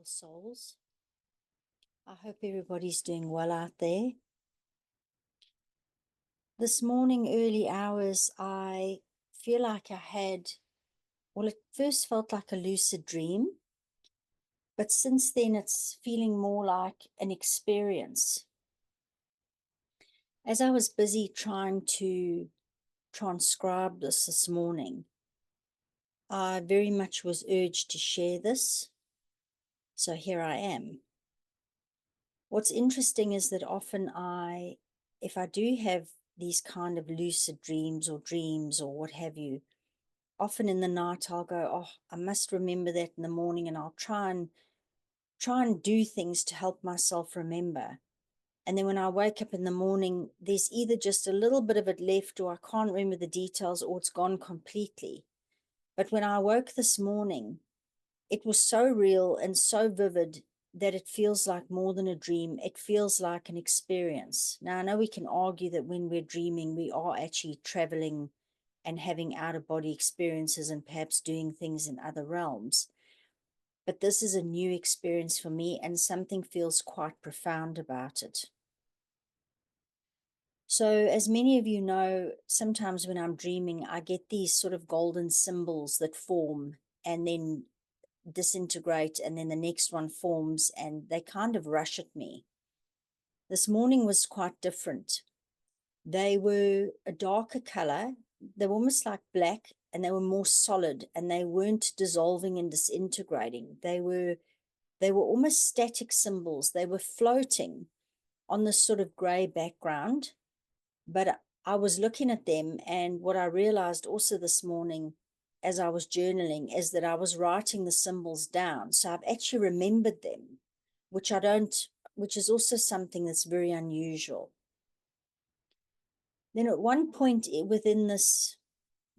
beautiful souls. I hope everybody's doing well out there. This morning, early hours, I feel like I had, well, it first felt like a lucid dream, but since then it's feeling more like an experience. As I was busy trying to transcribe this morning, I very much was urged to share this, so here I am. What's interesting is that often if I do have these kind of lucid dreams or what have you, often in the night I'll go, oh, I must remember that in the morning, and I'll try and do things to help myself remember. And then when I wake up in the morning, there's either just a little bit of it left, or I can't remember the details, or it's gone completely. But when I woke this morning, it was so real and so vivid that it feels like more than a dream. It feels like an experience. Now, I know we can argue that when we're dreaming, we are actually traveling and having out-of-body experiences and perhaps doing things in other realms. But this is a new experience for me, and something feels quite profound about it. So, as many of you know, sometimes when I'm dreaming, I get these sort of golden symbols that form and then disintegrate, and then the next one forms, and they kind of rush at me. This morning was quite different. They were a darker color. They were almost like black, and they were more solid, and they weren't dissolving and disintegrating. They were almost static symbols. They were floating on this sort of gray background. But I was looking at them, and what I realized also this morning as I was journaling is that I was writing the symbols down. So I've actually remembered them, which is also something that's very unusual. Then at one point within this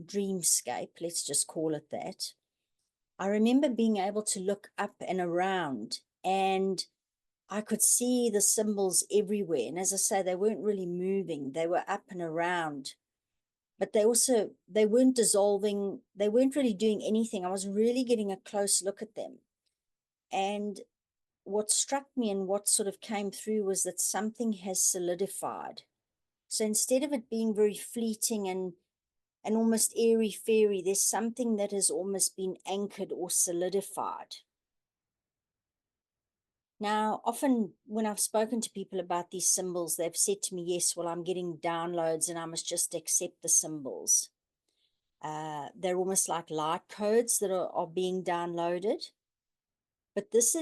dreamscape, let's just call it that, I remember being able to look up and around, and I could see the symbols everywhere. And as I say, they weren't really moving. They were up and around, but they weren't dissolving. They weren't really doing anything. I was really getting a close look at them. And what struck me and what sort of came through was that something has solidified. So instead of it being very fleeting and almost airy-fairy, there's something that has almost been anchored or solidified. Now, often when I've spoken to people about these symbols, they've said to me, yes, well, I'm getting downloads and I must just accept the symbols. They're almost like light codes that are being downloaded. But this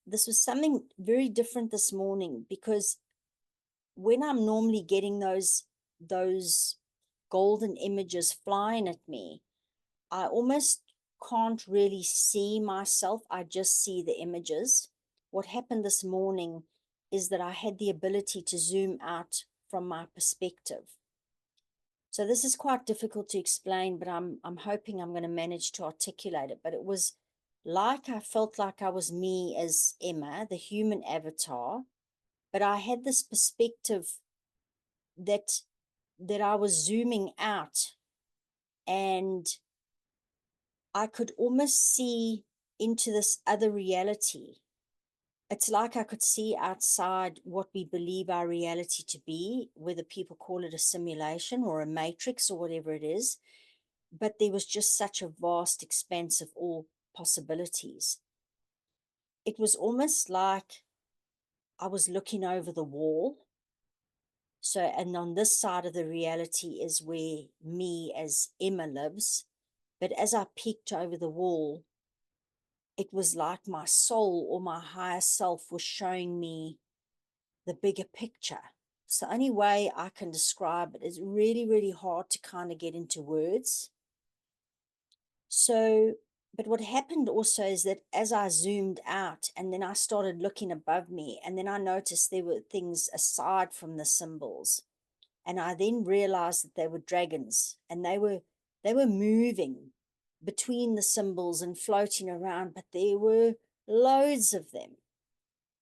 was something very different this morning, because when I'm normally getting those golden images flying at me, I almost can't really see myself. I just see the images. What happened this morning is that I had the ability to zoom out from my perspective. So this is quite difficult to explain, but I'm hoping I'm going to manage to articulate it. But it was like I felt like I was me as Emma, the human avatar, but I had this perspective that I was zooming out, and I could almost see into this other reality. It's like I could see outside what we believe our reality to be, whether people call it a simulation or a matrix or whatever it is. But there was just such a vast expanse of all possibilities. It was almost like I was looking over the wall. So, and on this side of the reality is where me as Emma lives. But as I peeked over the wall, it was like my soul or my higher self was showing me the bigger picture. So the only way I can describe it is really, really hard to kind of get into words. So, but what happened also is that as I zoomed out and then I started looking above me, and then I noticed there were things aside from the symbols. And I then realized that they were dragons, and they were moving between the symbols and floating around, but there were loads of them.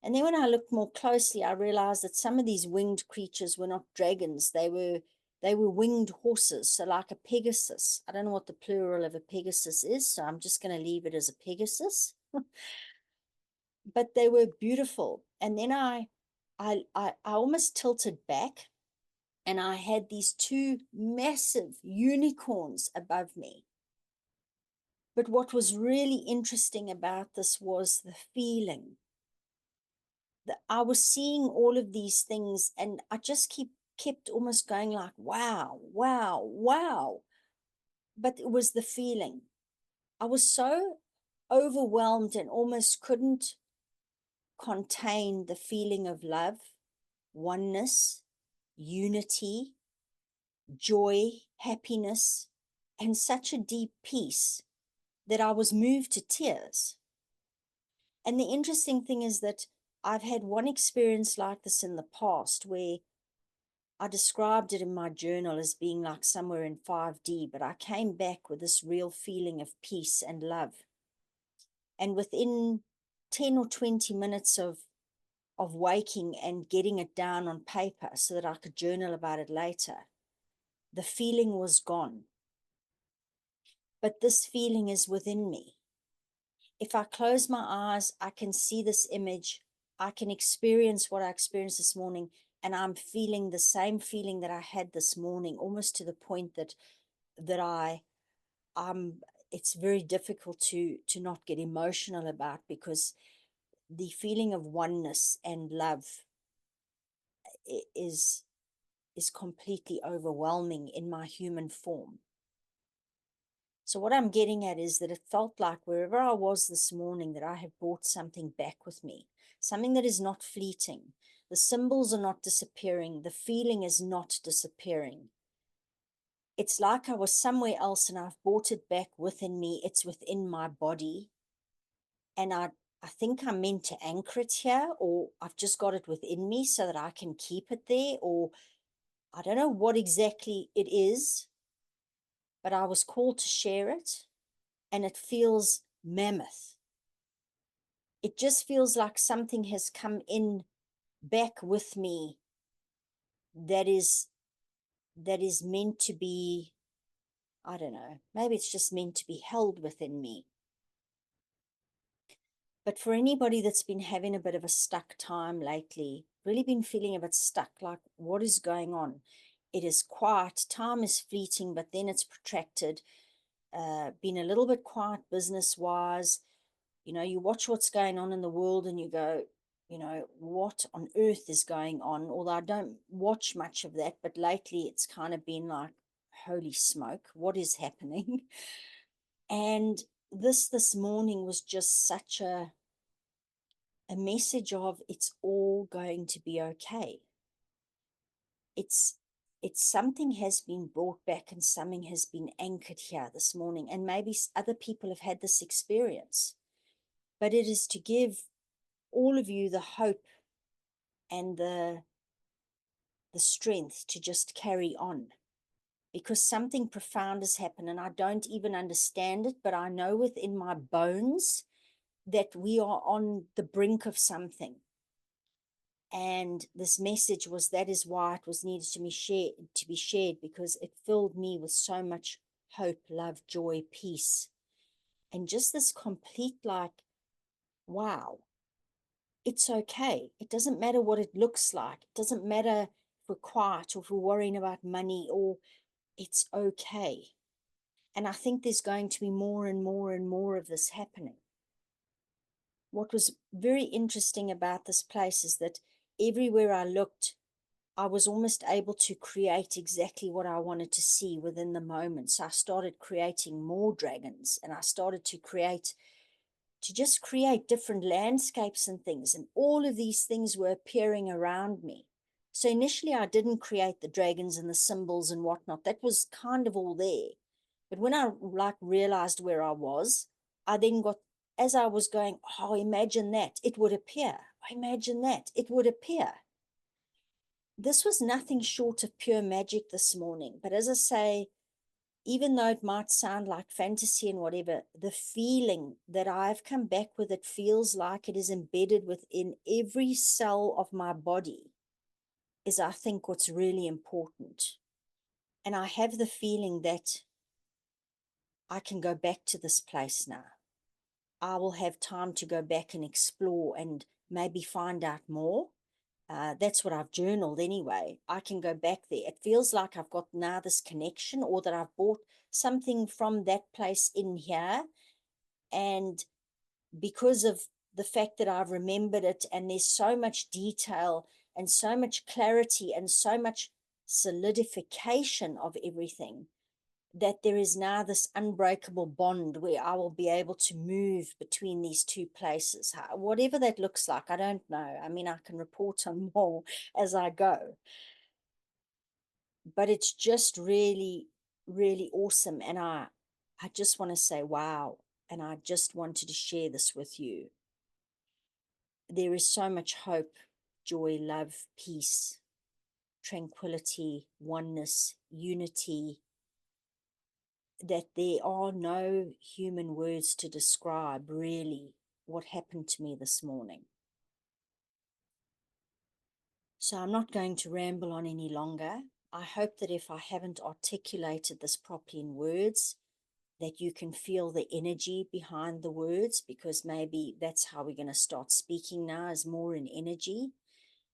And then when I looked more closely, I realized that some of these winged creatures were not dragons. They were winged horses, so like a Pegasus. I don't know what the plural of a Pegasus is, so I'm just going to leave it as a Pegasus. but they were beautiful. And then I almost tilted back, and I had these two massive unicorns above me. But what was really interesting about this was the feeling that I was seeing all of these things, and I just kept almost going like, wow, wow, wow. But it was the feeling. I was so overwhelmed and almost couldn't contain the feeling of love, oneness, unity, joy, happiness, and such a deep peace that I was moved to tears. And the interesting thing is that I've had one experience like this in the past where I described it in my journal as being like somewhere in 5D, but I came back with this real feeling of peace and love. And within 10 or 20 minutes of waking and getting it down on paper so that I could journal about it later, the feeling was gone. But this feeling is within me. If I close my eyes, I can see this image. I can experience what I experienced this morning, and I'm feeling the same feeling that I had this morning, almost to the point that it's very difficult to not get emotional about, because the feeling of oneness and love is completely overwhelming in my human form. So what I'm getting at is that it felt like wherever I was this morning, that I have brought something back with me, something that is not fleeting. The symbols are not disappearing. The feeling is not disappearing. It's like I was somewhere else and I've brought it back within me. It's within my body. And I think I'm meant to anchor it here, or I've just got it within me so that I can keep it there, or I don't know what exactly it is, but I was called to share it, and it feels mammoth. It just feels like something has come in back with me that is meant to be, I don't know, maybe it's just meant to be held within me. But for anybody that's been having a bit of a stuck time lately, really been feeling a bit stuck, like what is going on? It is quiet, time is fleeting, but then it's protracted. Been a little bit quiet business-wise. You know, you watch what's going on in the world and you go, you know, what on earth is going on? Although I don't watch much of that, but lately it's kind of been like, holy smoke, what is happening? And this morning was just such a message of it's all going to be okay. It's something has been brought back and something has been anchored here this morning. And maybe other people have had this experience, but it is to give all of you the hope and the strength to just carry on, because something profound has happened and I don't even understand it, but I know within my bones that we are on the brink of something. And this message was, that is why it was needed to be shared, because it filled me with so much hope, love, joy, peace, and just this complete like, wow, it's okay. It doesn't matter what it looks like. It doesn't matter if we're quiet or if we're worrying about money, or it's okay. And I think there's going to be more and more and more of this happening. What was very interesting about this place is that everywhere I looked, I was almost able to create exactly what I wanted to see within the moment. So I started creating more dragons, and I started to just create different landscapes and things. And all of these things were appearing around me. So initially I didn't create the dragons and the symbols and whatnot. That was kind of all there. But when I like realized where I was, I then got, as I was going, oh, imagine that, it would appear. Imagine that, it would appear. This was nothing short of pure magic this morning. But as I say, even though it might sound like fantasy and whatever, the feeling that I've come back with, it feels like it is embedded within every cell of my body, is I think what's really important. And I have the feeling that I can go back to this place now. I will have time to go back and explore and maybe find out more. That's what I've journaled anyway. I can go back there. It feels like I've got now this connection, or that I've bought something from that place in here. And because of the fact that I've remembered it, and there's so much detail and so much clarity and so much solidification of everything, that there is now this unbreakable bond where I will be able to move between these two places. Whatever that looks like, I don't know. I mean, I can report on more as I go, but it's just really, really awesome. And I just want to say, wow. And I just wanted to share this with you. There is so much hope, joy, love, peace, tranquility, oneness, unity, that there are no human words to describe really what happened to me this morning. So I'm not going to ramble on any longer. I hope that if I haven't articulated this properly in words, that you can feel the energy behind the words, because maybe that's how we're going to start speaking now, is more in energy,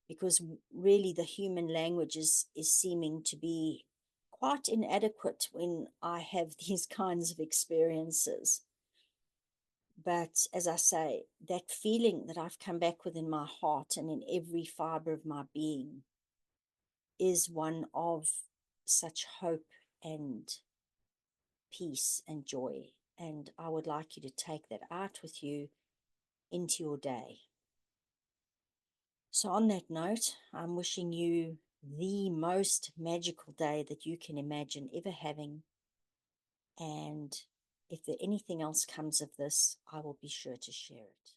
because really the human language is seeming to be quite inadequate when I have these kinds of experiences. But as I say, that feeling that I've come back with in my heart and in every fiber of my being is one of such hope and peace and joy. And I would like you to take that out with you into your day. So on that note, I'm wishing you the most magical day that you can imagine ever having. And if there anything else comes of this, I will be sure to share it.